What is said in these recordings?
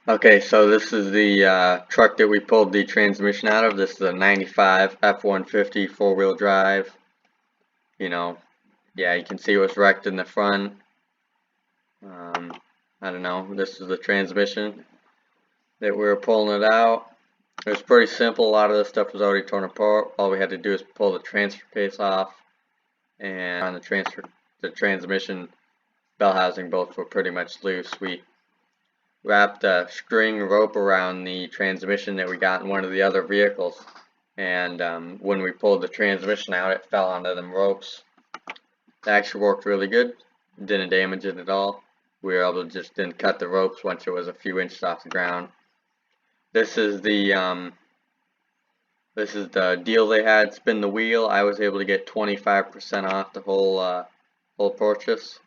Okay, so this is the truck that we pulled the transmission out of. This is a 95 F-150 four-wheel drive. You know, yeah, you can see it was wrecked in the front. I don't know, this is the transmission that we were pulling it out. It was pretty simple. A lot of the stuff was already torn apart. All we had to do is pull the transfer case off, and on the transmission bell housing bolts were pretty much loose. We wrapped a string rope around the transmission that we got in one of the other vehicles, and when we pulled the transmission out, it fell onto them ropes. It actually worked really good. Didn't damage it at all. We were able to just didn't cut the ropes once it was a few inches off the ground. This is the deal they had. Spin the wheel. I was able to get 25% off the whole purchase.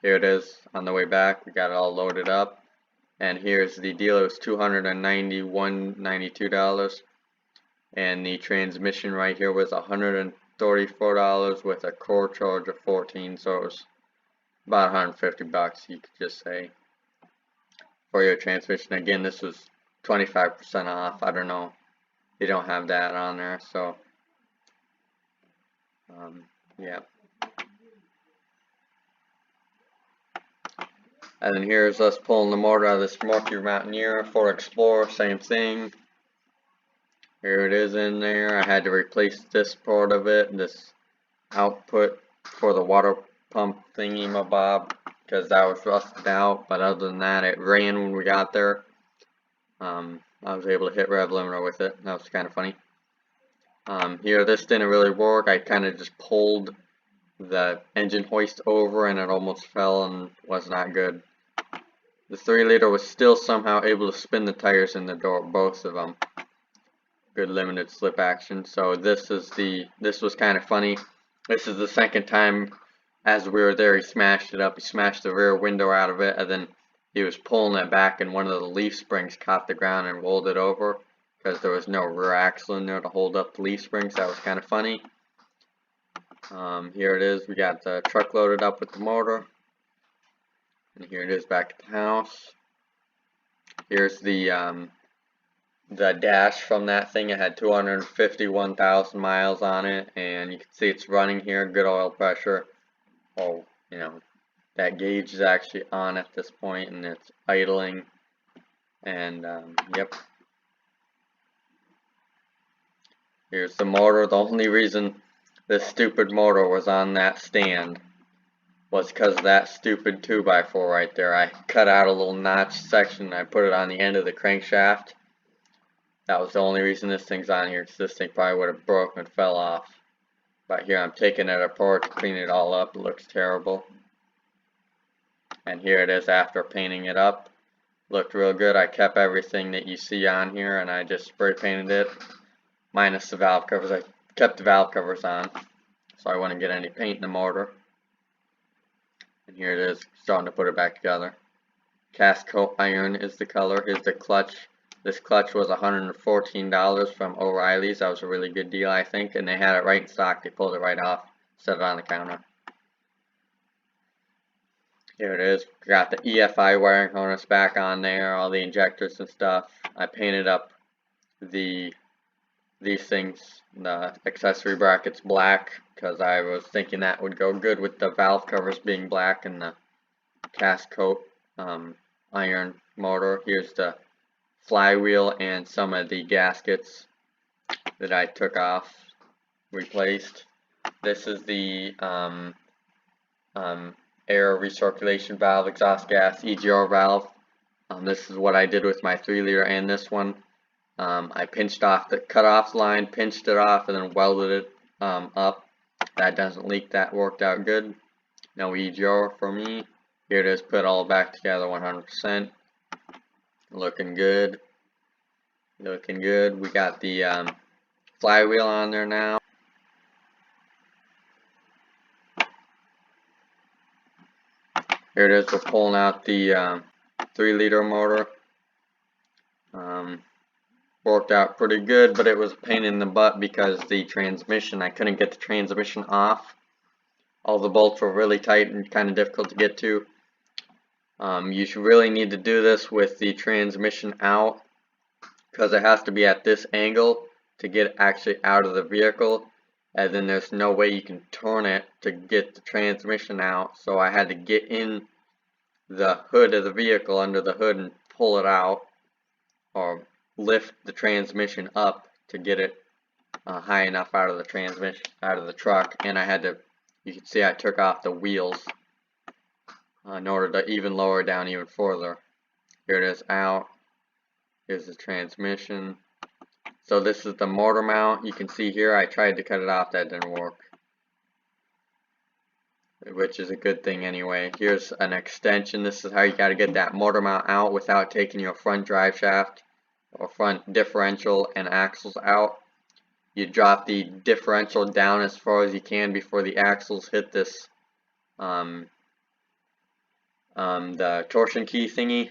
Here it is on the way back. We got it all loaded up. And here's the deal. It was $291.92, and the transmission right here was $134 with a core charge of $14. So it was about 150 bucks, you could just say, for your transmission. Again, this was 25% off. I don't know, they don't have that on there, so yeah. And then here's us pulling the motor out of this Mercury Mountaineer Ford Explorer. Same thing. Here it is in there. I had to replace this part of it, this output for the water pump thingy mabob, because that was rusted out. But other than that, it ran when we got there. I was able to hit rev limiter with it. That was kind of funny. Here, this didn't really work. I kind of just pulled the engine hoist over and it almost fell and was not good. The 3-liter was still somehow able to spin the tires in the door, both of them. Good limited slip action. So this was kind of funny. This is the second time as we were there he smashed it up. He smashed the rear window out of it, and then he was pulling it back and one of the leaf springs caught the ground and rolled it over because there was no rear axle in there to hold up the leaf springs. That was kind of funny. Here it is. We got the truck loaded up with the motor. And here it is back at the house. Here's the dash from that thing. It had 251,000 miles on it, and you can see it's running here. Good oil pressure. Oh, you know, that gauge is actually on at this point, and it's idling. And yep. Here's the motor. The only reason this stupid motor was on that stand was because of that stupid 2x4 right there. I cut out a little notch section and I put it on the end of the crankshaft. That was the only reason this thing's on here, because this thing probably would have broke and fell off. But here I'm taking it apart to clean it all up. It looks terrible. And here it is after painting it up. Looked real good. I kept everything that you see on here and I just spray painted it, minus the valve covers. I kept the valve covers on so I wouldn't get any paint in the motor. And here it is, starting to put it back together. Cast coat iron is the color. Here's the clutch. This clutch was $114 from O'Reilly's. That was a really good deal, I think, and they had it right in stock. They pulled it right off, set it on the counter. Here it is. Got the EFI wiring harness back on there, all the injectors and stuff. I painted up these things, the accessory brackets, black, because I was thinking that would go good with the valve covers being black and the cast coat iron motor. Here's the flywheel and some of the gaskets that I took off, replaced. This is the air recirculation valve, exhaust gas, EGR valve. This is what I did with my 3-liter and this one. I pinched off the cutoff line, pinched it off, and then welded it up. That doesn't leak. That worked out good. No EGR for me. Here it is, put all back together 100%. Looking good. Looking good. We got the flywheel on there now. Here it is. We're pulling out the 3-liter motor. Worked out pretty good, but it was a pain in the butt because the transmission, I couldn't get the transmission off. All the bolts were really tight and kind of difficult to get to. You should really need to do this with the transmission out, because it has to be at this angle to get actually out of the vehicle, and then there's no way you can turn it to get the transmission out. So I had to get in the hood of the vehicle, under the hood, and pull it out, or lift the transmission up to get it high enough out of the transmission, out of the truck. And I had to, you can see I took off the wheels in order to even lower down even further. Here it is out. Here's the transmission. So this is the motor mount. You can see here I tried to cut it off, that didn't work, which is a good thing anyway. Here's an extension. This is how you got to get that motor mount out without taking your front drive shaft or front differential and axles out. You drop the differential down as far as you can before the axles hit this the torsion key thingy,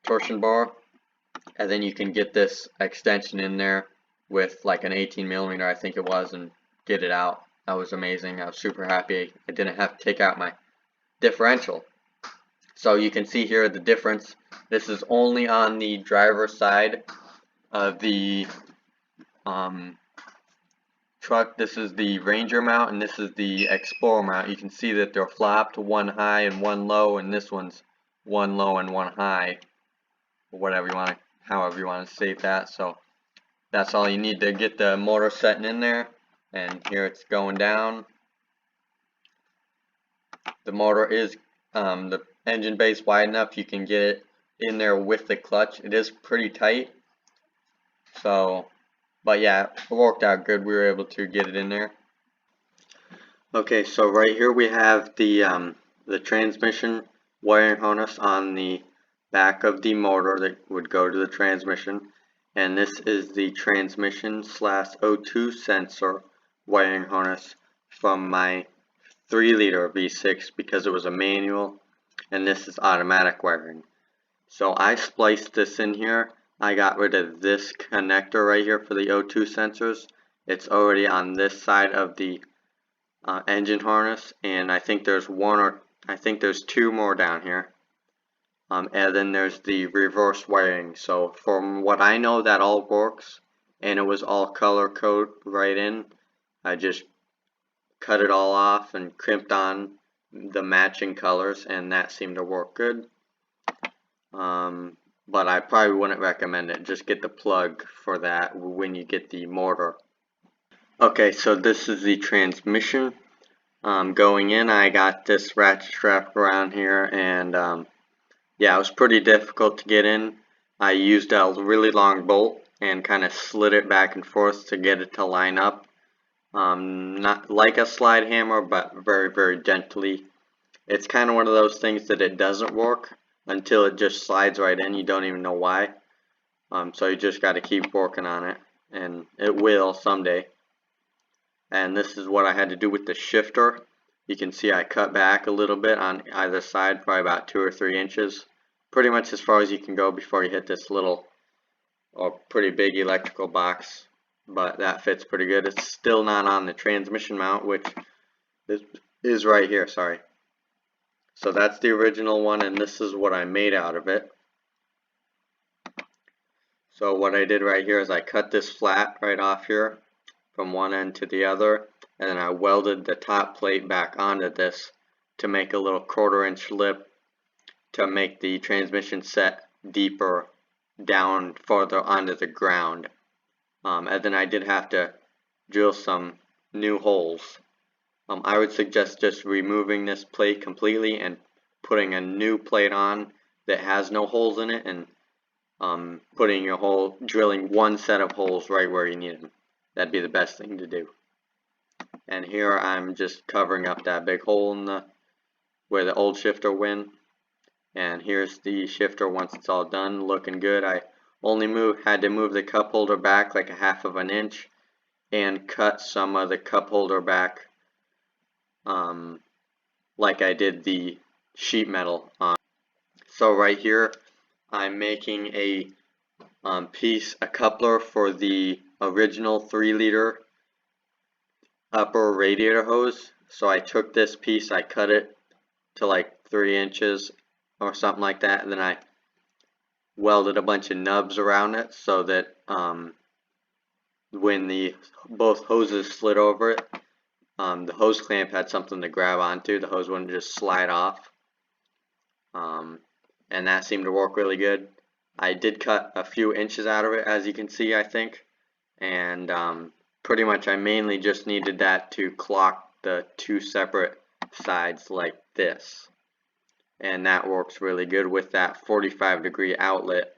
torsion bar, and then you can get this extension in there with like an 18mm, I think it was, and get it out. That was amazing. I was super happy I didn't have to take out my differential. So you can see here the difference. This is only on the driver's side of the truck. This is the Ranger mount, and this is the Explorer mount. You can see that they're flopped, one high and one low, and this one's one low and one high, or whatever you want to, however you want to state that. So that's all you need to get the motor setting in there. And here it's going down. The motor is the engine base wide enough you can get it in there with the clutch. It is pretty tight, so but yeah, it worked out good. We were able to get it in there. Okay, so right here we have the transmission wiring harness on the back of the motor that would go to the transmission, and this is the transmission / O2 sensor wiring harness from my 3-liter V6, because it was a manual and this is automatic wiring. So I spliced this in here. I got rid of this connector right here for the O2 sensors. It's already on this side of the engine harness, and I think there's two more down here. And then there's the reverse wiring. So from what I know, that all works, and it was all color code right in. I just cut it all off and crimped on the matching colors, and that seemed to work good. But I probably wouldn't recommend it. Just get the plug for that when you get the motor. Okay, so this is the transmission. Going in, I got this ratchet strap around here, and yeah, it was pretty difficult to get in. I used a really long bolt and kind of slid it back and forth to get it to line up. Not like a slide hammer, but very, very gently. It's kind of one of those things that it doesn't work until it just slides right in. You don't even know why. So you just got to keep working on it, and it will someday. And this is what I had to do with the shifter. You can see I cut back a little bit on either side, probably about 2 or 3 inches. Pretty much as far as you can go before you hit this little or pretty big electrical box. But that fits pretty good. It's still not on the transmission mount, which is right here, sorry. So that's the original one, and this is what I made out of it. So what I did right here is I cut this flat right off here from one end to the other, and then I welded the top plate back onto this to make a little 1/4 inch lip to make the transmission set deeper down farther onto the ground. And then I did have to drill some new holes. I would suggest just removing this plate completely and putting a new plate on that has no holes in it, and drilling one set of holes right where you need them. That'd be the best thing to do. And here I'm just covering up that big hole in where the old shifter went. And here's the shifter once it's all done, looking good. I only had to move the cup holder back like 1/2 inch and cut some of the cup holder back like I did the sheet metal on. So right here I'm making a coupler for the original 3-liter upper radiator hose. So I took this piece, I cut it to like 3 inches, or something like that, and then I welded a bunch of nubs around it so that when the both hoses slid over it, the hose clamp had something to grab onto. The hose wouldn't just slide off, and that seemed to work really good. I did cut a few inches out of it, as you can see, I think, and pretty much I mainly just needed that to clock the two separate sides like this, and that works really good with that 45-degree outlet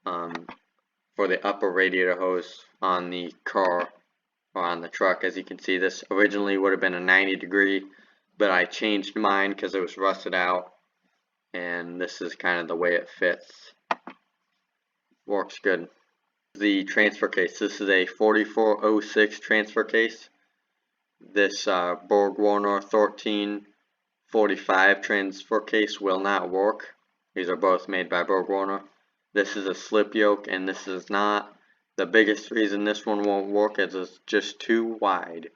for the upper radiator hose on the car or on the truck. As you can see, this originally would have been a 90-degree, but I changed mine because it was rusted out, and this is kind of the way it fits. Works good. The transfer case. This is a 4406 transfer case. This BorgWarner 1345 transfer case will not work. These are both made by BorgWarner. This is a slip yoke, and this is not. The biggest reason this one won't work is it's just too wide.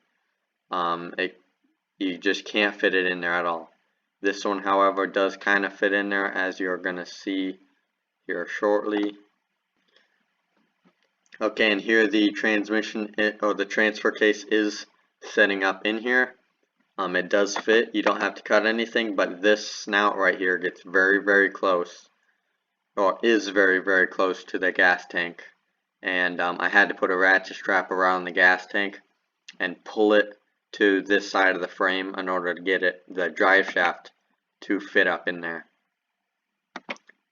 You just can't fit it in there at all. This one, however, does kind of fit in there, as you're going to see here shortly. Okay, and here the transmission or the transfer case is setting up in here. It does fit. You don't have to cut anything, but this snout right here gets very, very close, or is very, very close to the gas tank. And I had to put a ratchet strap around the gas tank and pull it to this side of the frame in order to get the drive shaft to fit up in there.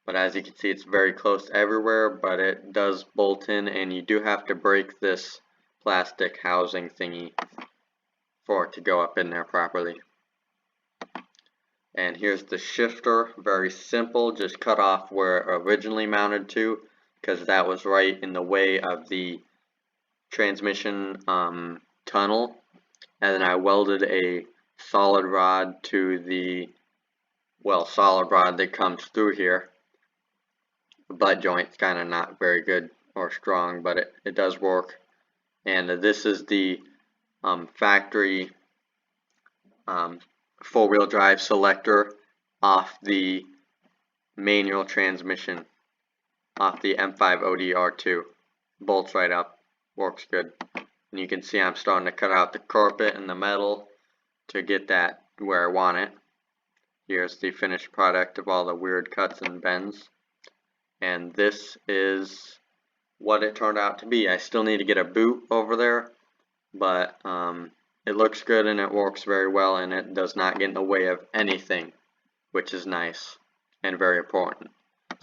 But as you can see, it's very close everywhere, but it does bolt in, and you do have to break this plastic housing thingy for it to go up in there properly. And here's the shifter. Very simple. Just cut off where it originally mounted to, because that was right in the way of the transmission tunnel. And then I welded a solid rod to the, solid rod that comes through here. The butt joint's kind of not very good or strong, but it does work. And this is the factory four-wheel drive selector off the manual transmission, off the M5OD R2. Bolts right up, works good. And you can see I'm starting to cut out the carpet and the metal to get that where I want it. Here's the finished product of all the weird cuts and bends. And this is what it turned out to be. I still need to get a boot over there, but it looks good and it works very well, and it does not get in the way of anything, which is nice and very important.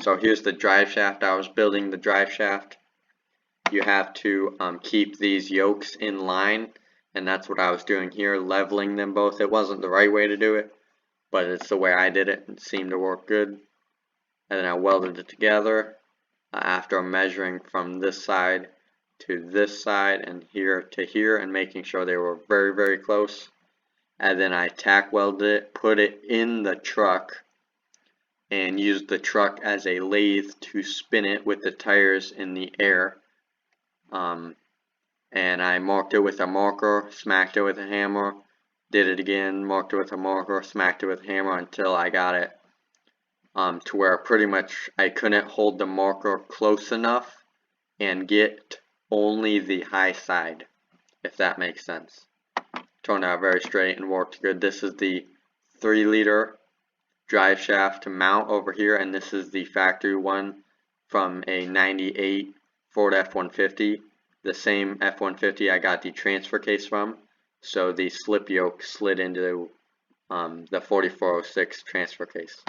So here's the drive shaft. I was building the drive shaft. You have to keep these yokes in line, and that's what I was doing here, leveling them both. It wasn't the right way to do it, but it's the way I did it. It seemed to work good. And then I welded it together after measuring from this side to this side and here to here, and making sure they were very, very close. And then I tack welded it, put it in the truck, and used the truck as a lathe to spin it with the tires in the air. And I marked it with a marker, smacked it with a hammer, did it again, marked it with a marker, smacked it with a hammer until I got it to where pretty much I couldn't hold the marker close enough and get only the high side, if that makes sense. Turned out very straight and worked good. This is the 3-liter drive shaft to mount over here, and this is the factory one from a 98 Ford F-150. The same F-150 I got the transfer case from, so the slip yoke slid into the 4406 transfer case.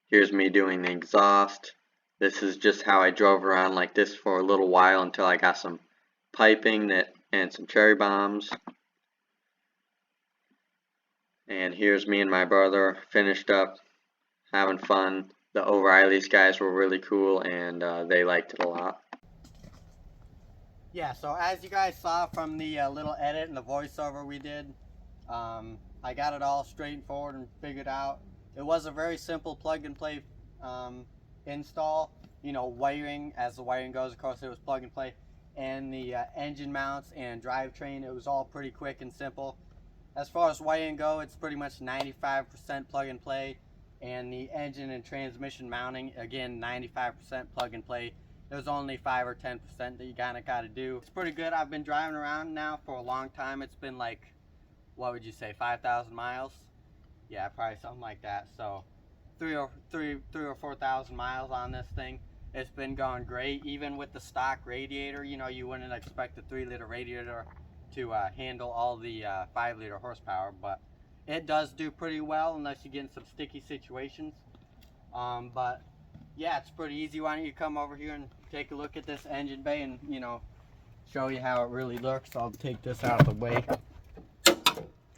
Here's me doing the exhaust. This is just how I drove around like this for a little while until I got some piping and some cherry bombs. And here's me and my brother finished up, having fun. The O'Reilly's guys were really cool, and they liked it a lot. Yeah, so as you guys saw from the little edit and the voiceover we did, I got it all straight forward and figured out. It was a very simple plug and play install. You know, wiring, as the wiring goes, of course it was plug and play. And the engine mounts and drivetrain, it was all pretty quick and simple. as far as wiring go, it's pretty much 95% plug and play, and the engine and transmission mounting, again, 95% plug and play. There's only 5 or 10% that you kind of got to do. It's pretty good. I've been driving around now for a long time. It's been like, what would you say, 5,000 miles? Yeah, probably something like that. So 3 or 4,000 miles on this thing. It's been going great. Even with the stock radiator, you know, you wouldn't expect a 3-liter radiator to handle all the 5-liter horsepower, but it does do pretty well unless you get in some sticky situations. But yeah, it's pretty easy. Why don't you come over here and take a look at this engine bay and, you know, show you how it really looks. I'll take this out of the way.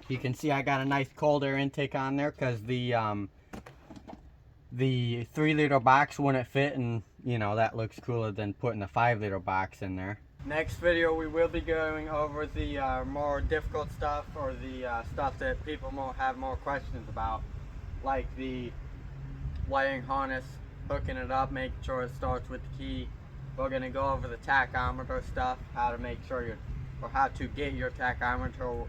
You can see I got a nice cold air intake on there because the 3-liter box wouldn't fit, and you know, that looks cooler than putting a 5-liter box in there. Next video we will be going over the more difficult stuff, or the stuff that people have more questions about, like the wiring harness, hooking it up, making sure it starts with the key. We're going to go over the tachometer stuff, how to make sure how to get your tachometer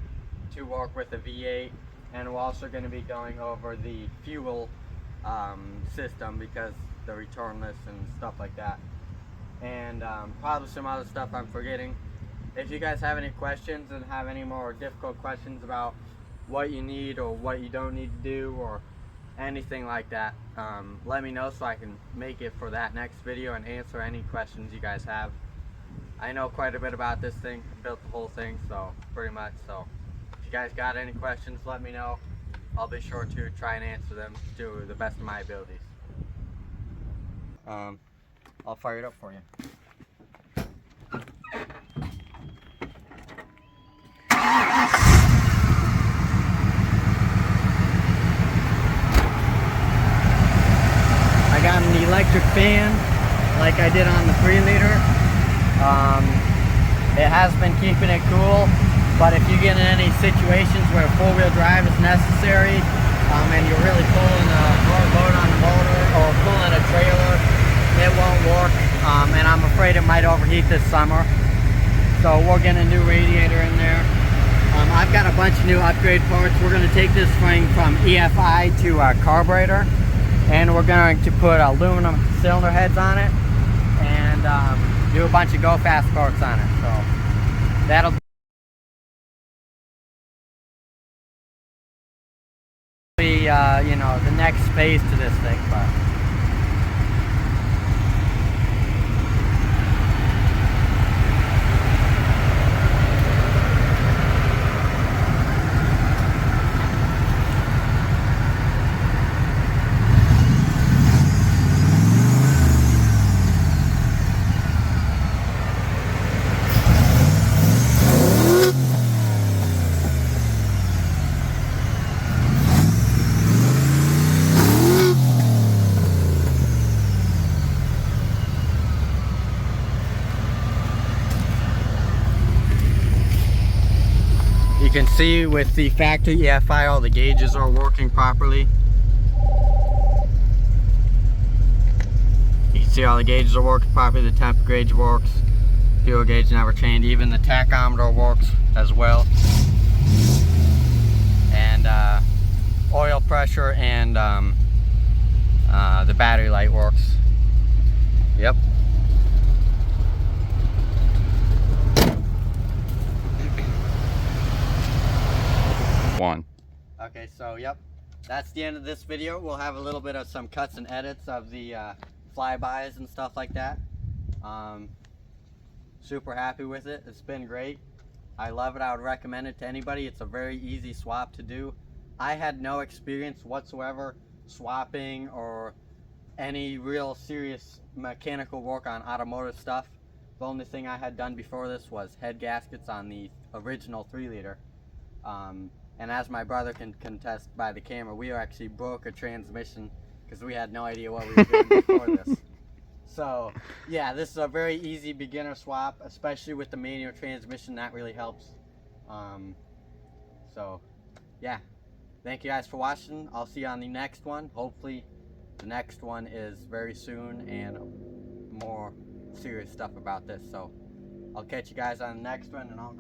to work with a V8, and we're also going to be going over the fuel system, because the returnless and stuff like that, and probably some other stuff I'm forgetting. If you guys have any questions and have any more difficult questions about what you need or what you don't need to do or anything like that, let me know so I can make it for that next video and answer any questions you guys have. I know quite a bit about this thing, built the whole thing, so pretty much. So if you guys got any questions, let me know. I'll be sure to try and answer them to the best of my abilities. I'll fire it up for you. I got an electric fan like I did on the 3-liter. It has been keeping it cool, but if you get in any situations where 4-wheel drive is necessary, and you're really pulling a hard load on the motor or pulling a trailer, it won't work, and I'm afraid it might overheat this summer. So we're getting a new radiator in there. I've got a bunch of new upgrade parts. We're going to take this thing from EFI to a carburetor, and we're going to put aluminum cylinder heads on it, and do a bunch of go-fast parts on it. So that'll be, you know, the next phase to this thing. But you can see with the factory EFI, all the gauges are working properly. You can see all the gauges are working properly. The temp gauge works, fuel gauge never changed, even the tachometer works as well, and oil pressure and the battery light works. Yep. Okay, so yep, that's the end of this video. We'll have a little bit of some cuts and edits of the flybys and stuff like that. Super happy with it. It's been great. I love it. I would recommend it to anybody. It's a very easy swap to do. I had no experience whatsoever swapping or any real serious mechanical work on automotive stuff. The only thing I had done before this was head gaskets on the original 3-liter. And as my brother can contest by the camera, we actually broke a transmission because we had no idea what we were doing before this. So yeah, this is a very easy beginner swap, especially with the manual transmission. That really helps. So yeah, thank you guys for watching. I'll see you on the next one. Hopefully the next one is very soon and more serious stuff about this. So I'll catch you guys on the next one, and I'll